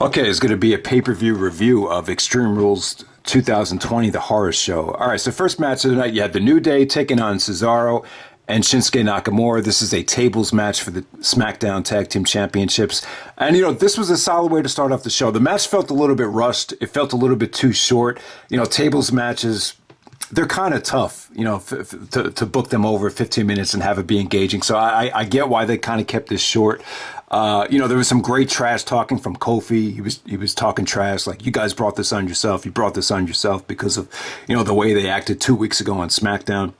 Okay, it's going to be a pay-per-view review of Extreme Rules 2020, the horror show. All right, so first match of the night, you had the New Day taking on Cesaro and Shinsuke Nakamura. This is a tables match for the Smackdown Tag Team Championships. And, this was a solid way to start off the show. The match felt a little bit rushed. It felt a little bit too short. Tables matches, they're kind of tough, to book them over 15 minutes and have it be engaging. So I get why they kind of kept this short. There was some great trash talking from Kofi. He was talking trash like, you guys brought this on yourself. You brought this on yourself because of, the way they acted 2 weeks ago on SmackDown.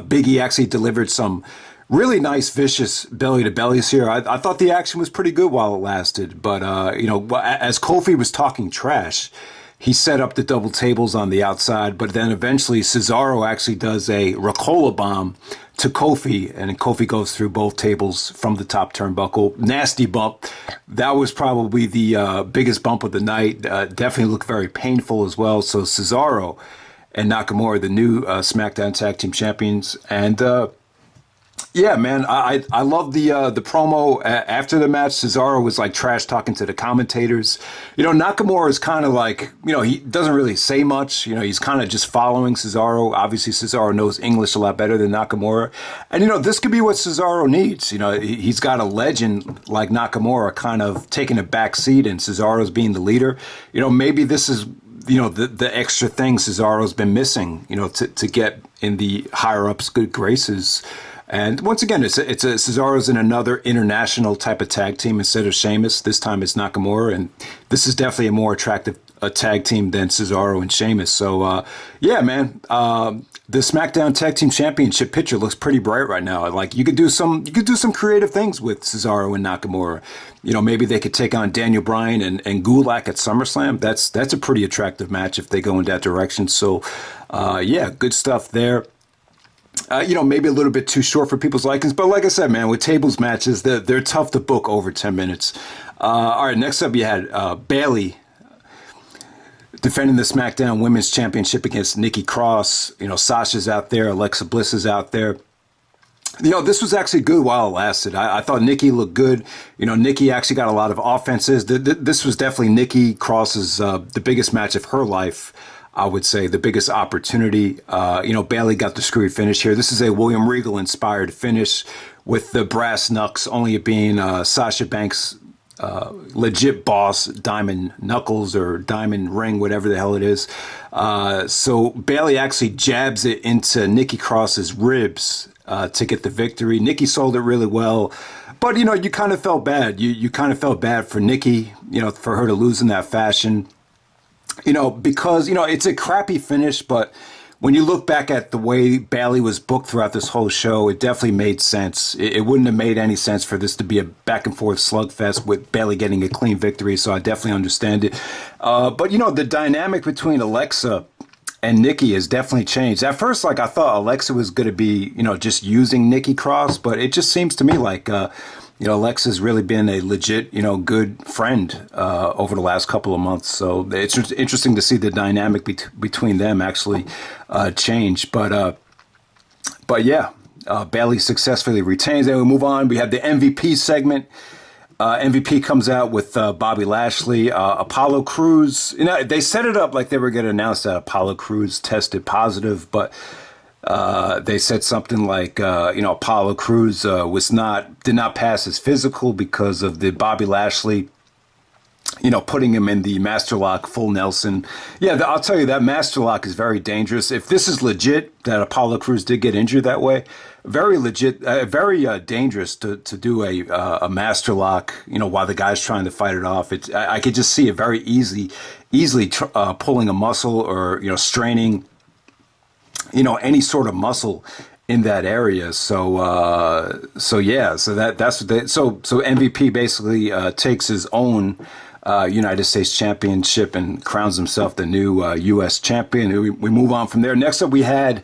Big E actually delivered some really nice, vicious belly-to-bellies here. I thought the action was pretty good while it lasted. But, as Kofi was talking trash, he set up the double tables on the outside. But then eventually Cesaro actually does a Ricola bomb to Kofi, and Kofi goes through both tables from the top turnbuckle. Nasty bump. That was probably the biggest bump of the night. Definitely looked very painful as well. So Cesaro and Nakamura, the new SmackDown Tag Team Champions. And yeah, man, I love the promo after the match. Cesaro was like trash talking to the commentators. Nakamura is kind of like, he doesn't really say much. He's kind of just following Cesaro. Obviously, Cesaro knows English a lot better than Nakamura. And, this could be what Cesaro needs. He's got a legend like Nakamura kind of taking a back seat and Cesaro's being the leader. Maybe this is, the extra thing Cesaro's been missing, to get in the higher ups' good graces. And once again, Cesaro's in another international type of tag team instead of Sheamus. This time it's Nakamura, and this is definitely a more attractive tag team than Cesaro and Sheamus. So, yeah, man, the SmackDown Tag Team Championship picture looks pretty bright right now. Like you could do some creative things with Cesaro and Nakamura. Maybe they could take on Daniel Bryan and Gulak at SummerSlam. That's a pretty attractive match if they go in that direction. So, yeah, good stuff there. Maybe a little bit too short for people's likings. But like I said, man, with tables matches, they're tough to book over 10 minutes. All right, next up you had Bayley defending the SmackDown Women's Championship against Nikki Cross. Sasha's out there. Alexa Bliss is out there. This was actually good while it lasted. I thought Nikki looked good. Nikki actually got a lot of offenses. This was definitely Nikki Cross's the biggest match of her life. I would say the biggest opportunity. Bayley got the screwy finish here. This is a William Regal inspired finish with the brass knucks only being Sasha Banks' legit boss, Diamond Knuckles or Diamond Ring, whatever the hell it is. So Bayley actually jabs it into Nikki Cross's ribs to get the victory. Nikki sold it really well. But, you kind of felt bad. You kind of felt bad for Nikki, for her to lose in that fashion. Because, it's a crappy finish, but when you look back at the way Bayley was booked throughout this whole show, it definitely made sense. It wouldn't have made any sense for this to be a back and forth slugfest with Bayley getting a clean victory, so I definitely understand it. But, the dynamic between Alexa and Nikki has definitely changed. At first, I thought Alexa was going to be, just using Nikki Cross, but it just seems to me like, Alexa's really been a legit, good friend over the last couple of months. So it's interesting to see the dynamic between them actually change. But yeah, Bayley successfully retains. Then we move on. We have the MVP segment. MVP comes out with Bobby Lashley, Apollo Crews. They set it up like they were going to announce that Apollo Crews tested positive, but they said something like, Apollo Crews did not pass his physical because of the Bobby Lashley, putting him in the Master Lock full Nelson. Yeah, I'll tell you that Master Lock is very dangerous. If this is legit, that Apollo Crews did get injured that way, very legit, very dangerous to do a Master Lock, while the guy's trying to fight it off. I could just see it very easily pulling a muscle or, straining, any sort of muscle in that area. So yeah, so that's what so MVP basically takes his own United States Championship and crowns himself the new U.S. champion. We move on from there. Next up, we had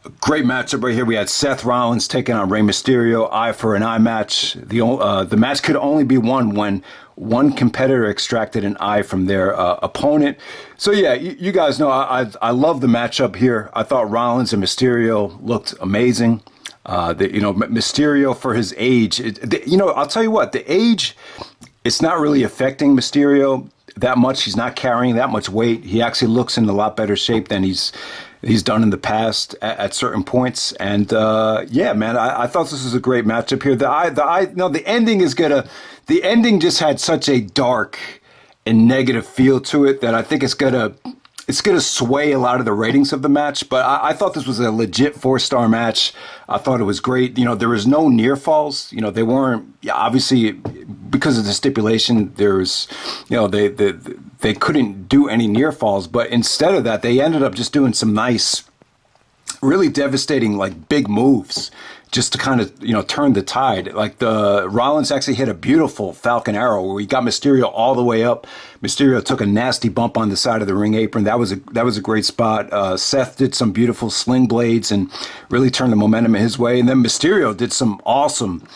a great matchup right here. We had Seth Rollins taking on Rey Mysterio, eye for an eye match. The match could only be won when one competitor extracted an eye from their opponent. So yeah, you guys know I love the matchup here. I thought Rollins and Mysterio looked amazing. Mysterio for his age, I'll tell you what, the age it's not really affecting Mysterio that much. He's not carrying that much weight. He actually looks in a lot better shape than he's done in the past at certain points. And yeah, man, I thought this was a great matchup here. The ending is the ending just had such a dark and negative feel to it that I think it's gonna sway a lot of the ratings of the match. But I thought this was a legit 4-star match. I thought it was great. There was no near falls. They weren't, obviously because of the stipulation. There's, they couldn't do any near falls. But instead of that, they ended up just doing some nice, really devastating, like big moves, just to kind of, turn the tide. Like the Rollins actually hit a beautiful Falcon Arrow where he got Mysterio all the way up. Mysterio took a nasty bump on the side of the ring apron. That was a great spot. Seth did some beautiful sling blades and really turned the momentum his way. And then Mysterio did some awesome,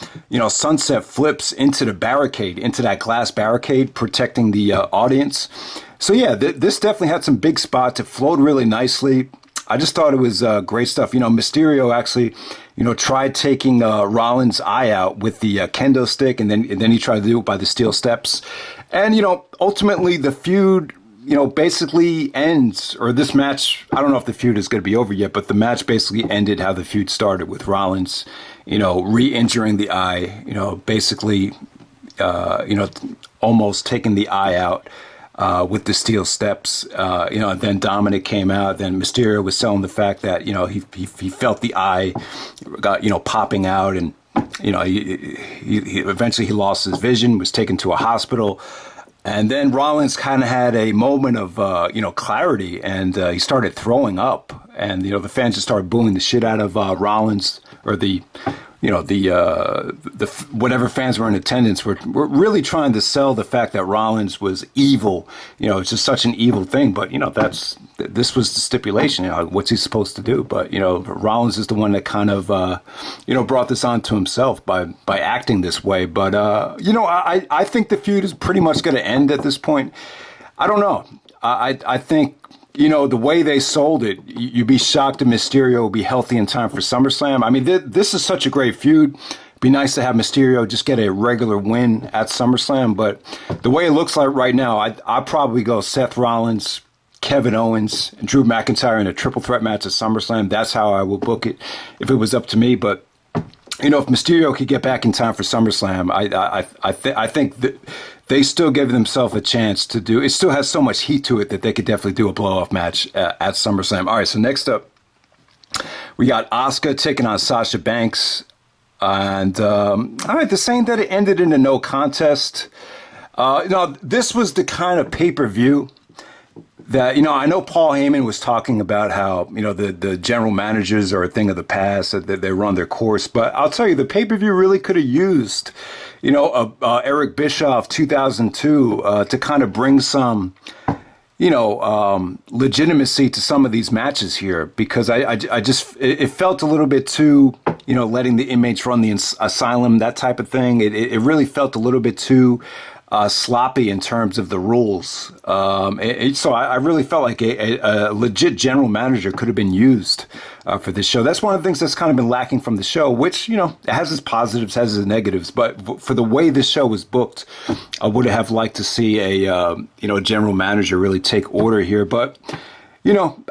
sunset flips into the barricade, into that glass barricade, protecting the audience. So yeah, this definitely had some big spots. It flowed really nicely. I just thought it was great stuff. Mysterio actually, tried taking Rollins' eye out with the kendo stick, and then he tried to do it by the steel steps. And, ultimately the feud, basically ends, or this match, I don't know if the feud is going to be over yet, but the match basically ended how the feud started with Rollins, re-injuring the eye, basically, almost taking the eye out. With the steel steps, and then Dominic came out. Then Mysterio was selling the fact that he felt the eye got popping out, and he eventually he lost his vision, was taken to a hospital, and then Rollins kind of had a moment of clarity, and he started throwing up, and the fans just started booing the shit out of Rollins, or the whatever fans were in attendance were really trying to sell the fact that Rollins was evil. It's just such an evil thing. But this was the stipulation. What's he supposed to do? But Rollins is the one that kind of brought this on to himself by acting this way. But I think the feud is pretty much going to end at this point. I don't know. I think. The way they sold it, you'd be shocked if Mysterio will be healthy in time for SummerSlam. I mean, this is such a great feud. It'd be nice to have Mysterio just get a regular win at SummerSlam. But the way it looks like right now, I'd probably go Seth Rollins, Kevin Owens, and Drew McIntyre in a triple threat match at SummerSlam. That's how I would book it if it was up to me. But if Mysterio could get back in time for SummerSlam, I think that they still give themselves a chance to do. It still has so much heat to it that they could definitely do a blow-off match at SummerSlam. All right, so next up, we got Asuka taking on Sasha Banks. And, all right, they're saying that it ended in a no contest. This was the kind of pay-per-view that, I know Paul Heyman was talking about how, the general managers are a thing of the past, that they run their course. But I'll tell you, the pay-per-view really could have used, Eric Bischoff 2002 to kind of bring some, legitimacy to some of these matches here, because I just, it felt a little bit too, letting the inmates run the asylum, that type of thing. It really felt a little bit too sloppy in terms of the rules. So I really felt like a legit general manager could have been used for this show. That's one of the things that's kind of been lacking from the show, which, it has its positives, has its negatives. But for the way this show was booked, I would have liked to see a general manager really take order here. But,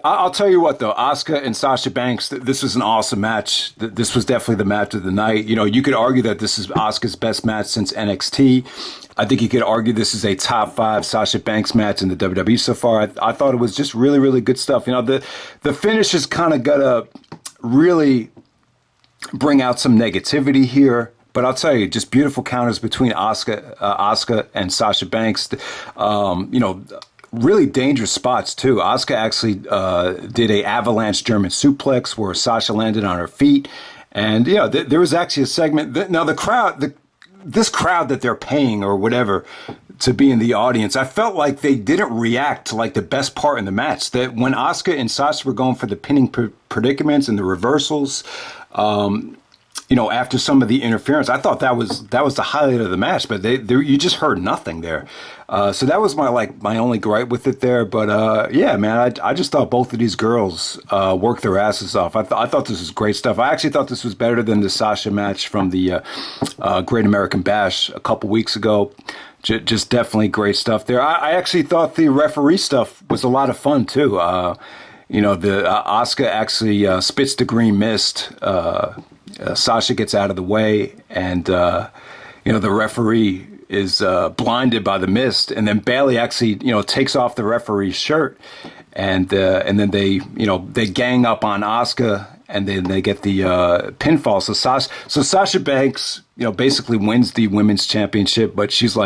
I'll tell you what, though, Asuka and Sasha Banks, this was an awesome match. This was definitely the match of the night. You could argue that this is Asuka's best match since NXT. I think you could argue this is a top 5 Sasha Banks match in the WWE so far. I thought it was just really, really good stuff. The finish is kind of got to really bring out some negativity here. But I'll tell you, just beautiful counters between Asuka and Sasha Banks. Really dangerous spots, too. Asuka actually did a avalanche German suplex where Sasha landed on her feet. And, there was actually a segment. Now, the crowd, this crowd that they're paying or whatever to be in the audience, I felt like they didn't react to like the best part in the match. That when Asuka and Sasha were going for the pinning predicaments and the reversals, after some of the interference, I thought that was the highlight of the match. But you just heard nothing there. So that was my only gripe with it there. But yeah, man, I just thought both of these girls worked their asses off. I thought this was great stuff. I actually thought this was better than the Sasha match from the Great American Bash a couple weeks ago. Just definitely great stuff there. I actually thought the referee stuff was a lot of fun too. The Asuka actually spits the green mist. Sasha gets out of the way, and the referee is blinded by the mist, and then Bayley actually takes off the referee's shirt, and then they gang up on Asuka, and then they get the pinfall. So Sasha Banks basically wins the women's championship, but she's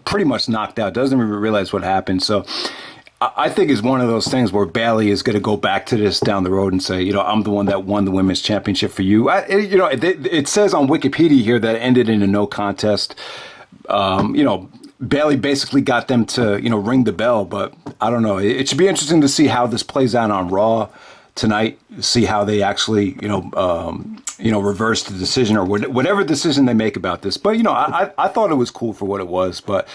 pretty much knocked out, doesn't even realize what happened. So I think it's one of those things where Bayley is going to go back to this down the road and say, I'm the one that won the women's championship for you. It says on Wikipedia here that it ended in a no contest. Bayley basically got them to, ring the bell, but I don't know. It should be interesting to see how this plays out on Raw tonight, see how they actually, reverse the decision or whatever decision they make about this. But, I thought it was cool for what it was, but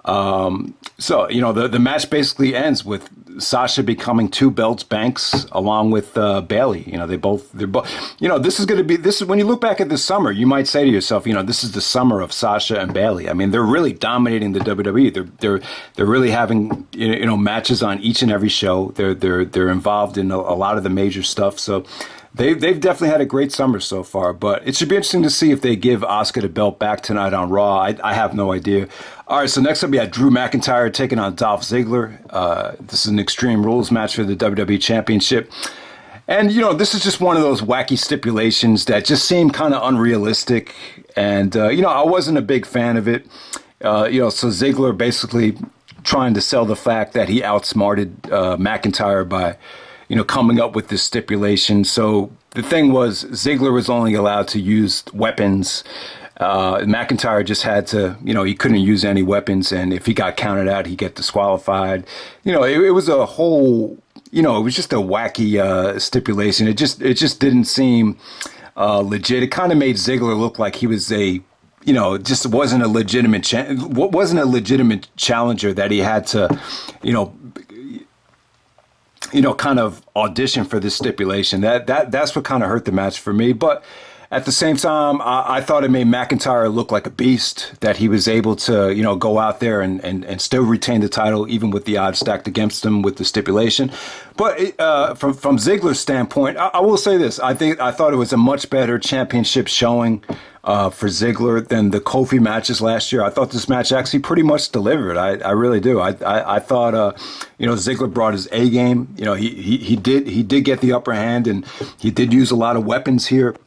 the match basically ends with Sasha becoming 2 belts Banks along with Bayley. They're both. This is when you look back at this summer, you might say to yourself, this is the summer of Sasha and Bayley. I mean, they're really dominating the WWE. They're really having matches on each and every show. They're involved in a lot of the major stuff. So. They've definitely had a great summer so far, but it should be interesting to see if they give Asuka the belt back tonight on Raw. I have no idea. All right, so next up we had Drew McIntyre taking on Dolph Ziggler. This is an Extreme Rules match for the WWE Championship. And, this is just one of those wacky stipulations that just seem kind of unrealistic. And, I wasn't a big fan of it. So Ziggler basically trying to sell the fact that he outsmarted McIntyre by coming up with this stipulation. So the thing was, Ziggler was only allowed to use weapons. McIntyre just had to, he couldn't use any weapons. And if he got counted out, he'd get disqualified. It was a whole, it was just a wacky stipulation. It just didn't seem legit. It kind of made Ziggler look like he was just wasn't a legitimate challenger that he had to, kind of audition for this stipulation. That's what kind of hurt the match for me. But at the same time, I thought it made McIntyre look like a beast, that he was able to, go out there and still retain the title, even with the odds stacked against him with the stipulation. But from Ziggler's standpoint, I will say this. I thought it was a much better championship showing for Ziggler than the Kofi matches last year. I thought this match actually pretty much delivered. I really do. I thought Ziggler brought his A game. He did get the upper hand, and he did use a lot of weapons here.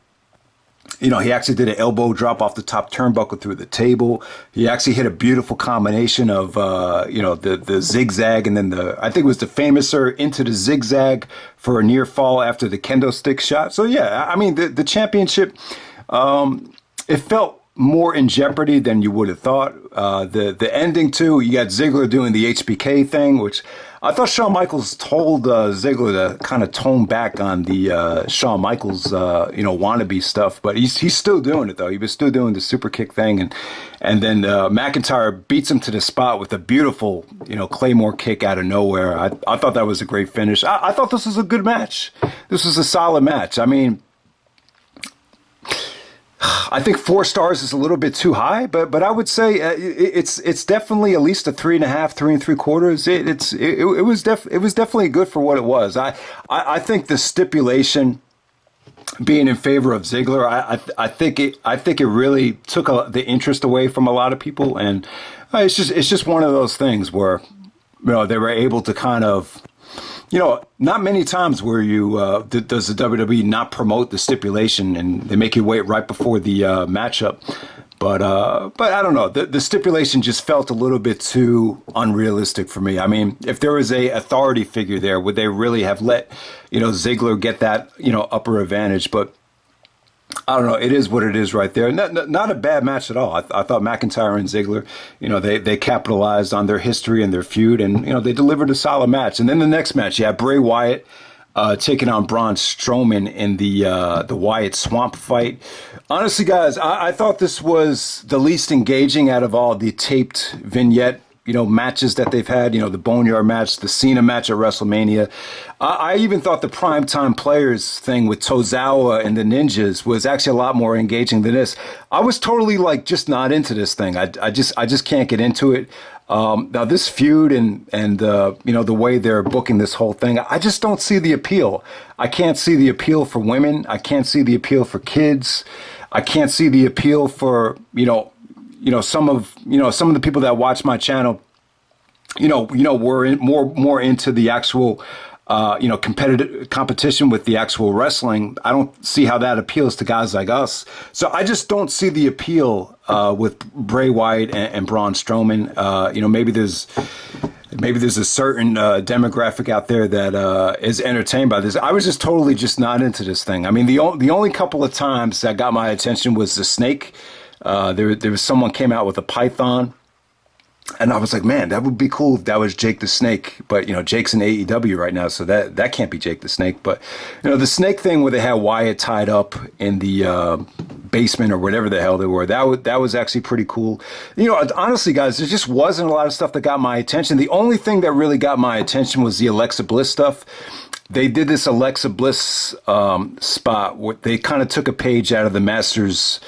He actually did an elbow drop off the top turnbuckle through the table. He actually hit a beautiful combination of, the zigzag, and then I think it was the famouser into the zigzag for a near fall after the kendo stick shot. So yeah, I mean, the championship, it felt more in jeopardy than you would have thought. The ending too, you got Ziggler doing the HBK thing, which I thought Shawn Michaels told Ziggler to kind of tone back on the Shawn Michaels wannabe stuff, but he's still doing it though. He was still doing the super kick thing, and then McIntyre beats him to the spot with a beautiful Claymore kick out of nowhere. I thought that was a great finish. I thought this was a good match. This was a solid match. I mean, I think 4 stars is a little bit too high, but I would say it's definitely at least a 3.5, 3 3/4. It was definitely good for what it was. I think the stipulation being in favor of Ziggler, I think it really took the interest away from a lot of people, and it's just one of those things where they were able to kind of. Not many times where does the WWE not promote the stipulation and they make you wait right before the matchup. But I don't know. The stipulation just felt a little bit too unrealistic for me. I mean, if there was a authority figure there, would they really have let Ziggler get that upper advantage? But I don't know. It is what it is right there. Not a bad match at all. I thought McIntyre and Ziggler, they capitalized on their history and their feud, and they delivered a solid match. And then the next match, you had Bray Wyatt taking on Braun Strowman in the Wyatt Swamp fight. Honestly, guys, I thought this was the least engaging out of all the taped vignette, matches that they've had. The Boneyard match, the Cena match at WrestleMania. I even thought the Primetime Players thing with Tozawa and the Ninjas was actually a lot more engaging than this. I was totally just not into this thing. I just can't get into it. Now this feud and the way they're booking this whole thing, I just don't see the appeal. I can't see the appeal for women. I can't see the appeal for kids. I can't see the appeal for some of the people that watch my channel. We're more into the actual competitive competition with the actual wrestling. I don't see how that appeals to guys like us. So I just don't see the appeal with Bray Wyatt and Braun Strowman. Maybe there's a certain demographic out there that is entertained by this. I was just totally just not into this thing. I mean, the only couple of times that got my attention was the snake. There was someone came out with a python. And I was like, man, that would be cool if that was Jake the Snake. But, Jake's in AEW right now, so that can't be Jake the Snake. But, the snake thing where they had Wyatt tied up in the basement or whatever the hell they were, that was actually pretty cool. Honestly, guys, there just wasn't a lot of stuff that got my attention. The only thing that really got my attention was the Alexa Bliss stuff. They did this Alexa Bliss spot where they kind of took a page out of the Masters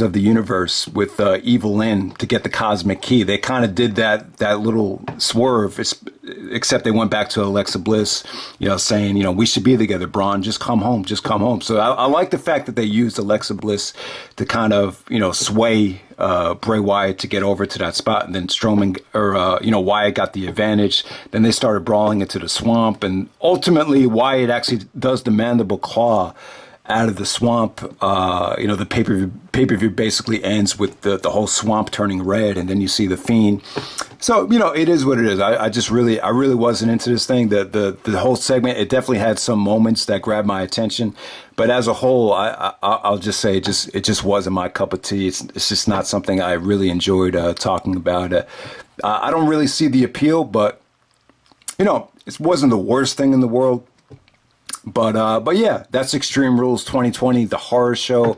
of the Universe with Evil Lynn to get the cosmic key. They kind of did that little swerve, except they went back to Alexa Bliss, saying, we should be together, Braun, just come home. So I like the fact that they used Alexa Bliss to kind of, sway Bray Wyatt to get over to that spot. And then Wyatt got the advantage. Then they started brawling into the swamp. And ultimately, Wyatt actually does the mandible claw out of the swamp. The pay-per-view basically ends with the whole swamp turning red, and then you see the Fiend. So, it is what it is. I really wasn't into this thing. The whole segment, it definitely had some moments that grabbed my attention, but as a whole, I'll just say it just wasn't my cup of tea. It's just not something I really enjoyed talking about. I don't really see the appeal, but it wasn't the worst thing in the world. But yeah, that's Extreme Rules 2020, the horror show.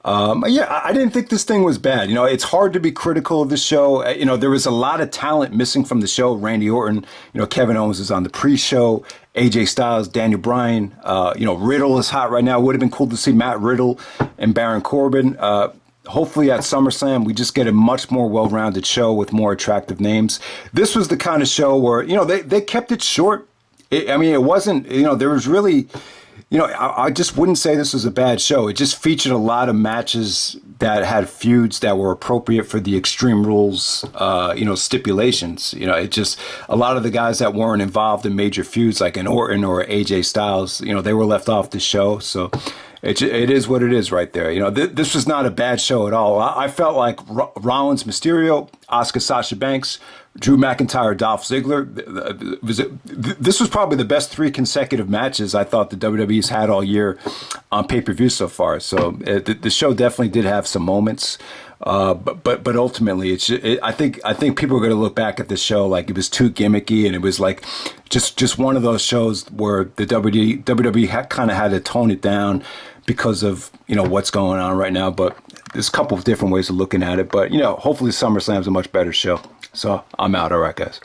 I didn't think this thing was bad. It's hard to be critical of the show. There was a lot of talent missing from the show. Randy Orton, Kevin Owens is on the pre-show. AJ Styles, Daniel Bryan, Riddle is hot right now. It would have been cool to see Matt Riddle and Baron Corbin. Hopefully at SummerSlam, we just get a much more well-rounded show with more attractive names. This was the kind of show where, they kept it short. It wasn't, there was really, I just wouldn't say this was a bad show. It just featured a lot of matches that had feuds that were appropriate for the Extreme Rules, stipulations. It just, a lot of the guys that weren't involved in major feuds like an Orton or AJ Styles, they were left off the show. So it is what it is right there. This was not a bad show at all. I felt like Rollins, Mysterio, Asuka, Sasha Banks, Drew McIntyre, Dolph Ziggler. This was probably the best 3 consecutive matches I thought the WWE's had all year on pay-per-view so far. So the show definitely did have some moments, but ultimately, I think people are going to look back at this show like it was too gimmicky, and it was like just one of those shows where the WWE kind of had to tone it down because of what's going on right now. But there's a couple of different ways of looking at it. But hopefully SummerSlam's a much better show. So I'm out. All right, guys.